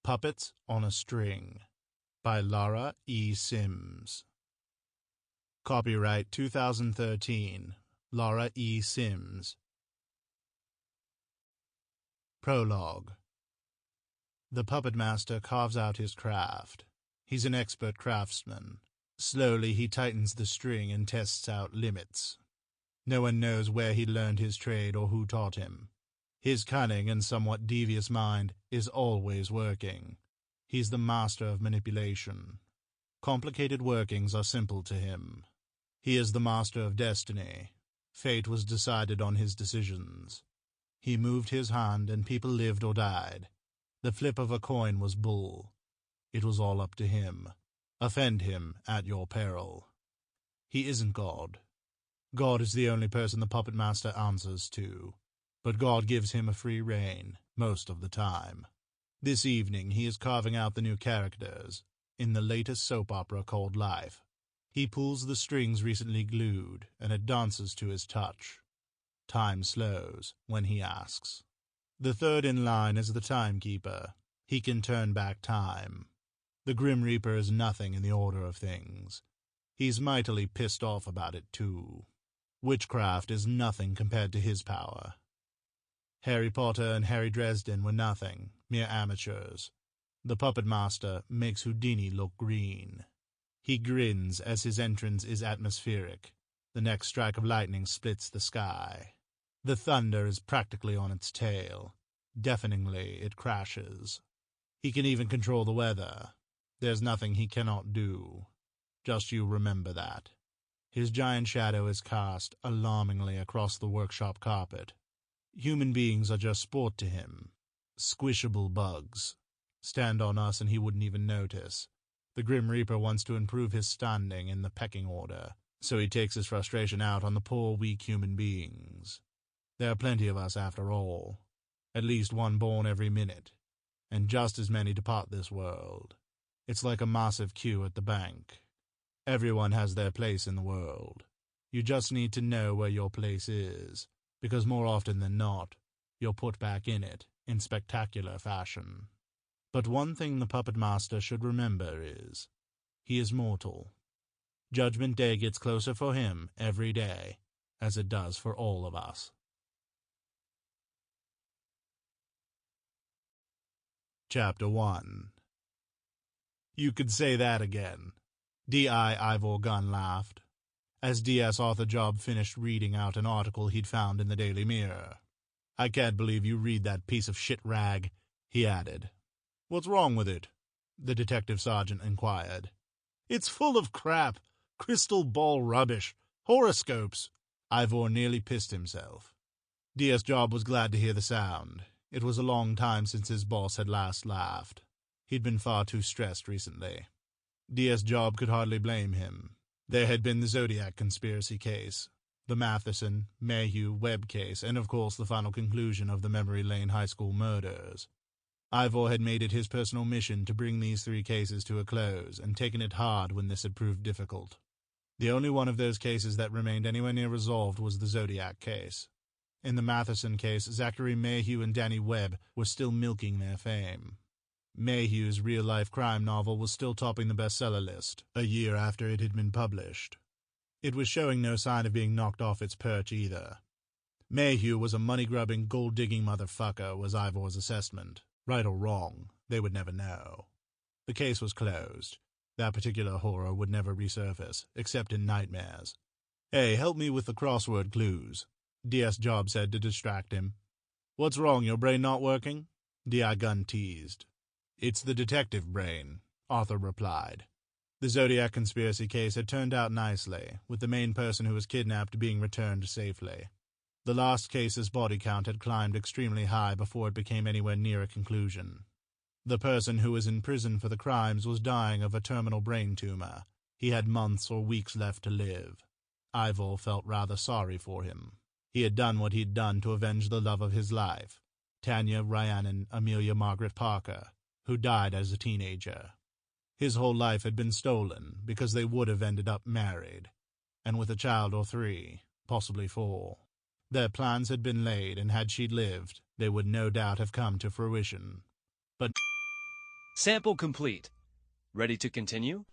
Puppets on a String by Laura E. Sims. Copyright 2013, Laura E. Sims. Prologue. The puppet master carves out his craft. He's an expert craftsman. Slowly he tightens the string and tests out limits. No one knows where he learned his trade or who taught him. His cunning and somewhat devious mind is always working. He's the master of manipulation. Complicated workings are simple to him. He is the master of destiny. Fate was decided on his decisions. He moved his hand and people lived or died. The flip of a coin was bull. It was all up to him. Offend him at your peril. He isn't God. God is the only person the puppet master answers to. But God gives him a free rein, most of the time. This evening he is carving out the new characters, in the latest soap opera called Life. He pulls the strings recently glued, and it dances to his touch. Time slows when he asks. The third in line is the timekeeper. He can turn back time. The Grim Reaper is nothing in the order of things. He's mightily pissed off about it, too. Witchcraft is nothing compared to his power. Harry Potter and Harry Dresden were nothing, mere amateurs. The puppet master makes Houdini look green. He grins as his entrance is atmospheric. The next strike of lightning splits the sky. The thunder is practically on its tail. Deafeningly, it crashes. He can even control the weather. There's nothing he cannot do. Just you remember that. His giant shadow is cast alarmingly across the workshop carpet. Human beings are just sport to him. Squishable bugs. Stand on us and he wouldn't even notice. The Grim Reaper wants to improve his standing in the pecking order, so he takes his frustration out on the poor, weak human beings. There are plenty of us after all. At least one born every minute, and just as many depart this world. It's like a massive queue at the bank. Everyone has their place in the world. You just need to know where your place is, because more often than not, you're put back in it in spectacular fashion. But one thing the puppet master should remember is, he is mortal. Judgment Day gets closer for him every day, as it does for all of us. Chapter 1. You could say that again. D.I. Ivor Gunn laughed, as D.S. Arthur Job finished reading out an article he'd found in the Daily Mirror. I can't believe you read that piece of shit rag, he added. What's wrong with it? The detective sergeant inquired. It's full of crap, crystal ball rubbish, horoscopes. Ivor nearly pissed himself. D.S. Job was glad to hear the sound. It was a long time since his boss had last laughed. He'd been far too stressed recently. D.S. Job could hardly blame him. There had been the Zodiac conspiracy case, the Matheson, Mayhew, Webb case, and of course the final conclusion of the Memory Lane High School murders. Ivor had made it his personal mission to bring these three cases to a close, and taken it hard when this had proved difficult. The only one of those cases that remained anywhere near resolved was the Zodiac case. In the Matheson case, Zachary Mayhew and Danny Webb were still milking their fame. Mayhew's real-life crime novel was still topping the bestseller list, a year after it had been published. It was showing no sign of being knocked off its perch either. Mayhew was a money-grubbing, gold-digging motherfucker, was Ivor's assessment. Right or wrong, they would never know. The case was closed. That particular horror would never resurface, except in nightmares. Hey, help me with the crossword clues, D.S. Job said to distract him. What's wrong, your brain not working? D.I. Gunn teased. It's the detective brain, Arthur replied. The Zodiac conspiracy case had turned out nicely, with the main person who was kidnapped being returned safely. The last case's body count had climbed extremely high before it became anywhere near a conclusion. The person who was in prison for the crimes was dying of a terminal brain tumor. He had months or weeks left to live. Ivor felt rather sorry for him. He had done what he'd done to avenge the love of his life, Tanya Rhiannon Amelia Margaret Parker, who died as a teenager. His whole life had been stolen because they would have ended up married, and with a child or 3, possibly 4. Their plans had been laid, and had she lived, they would no doubt have come to fruition. But Sample complete. Ready to continue?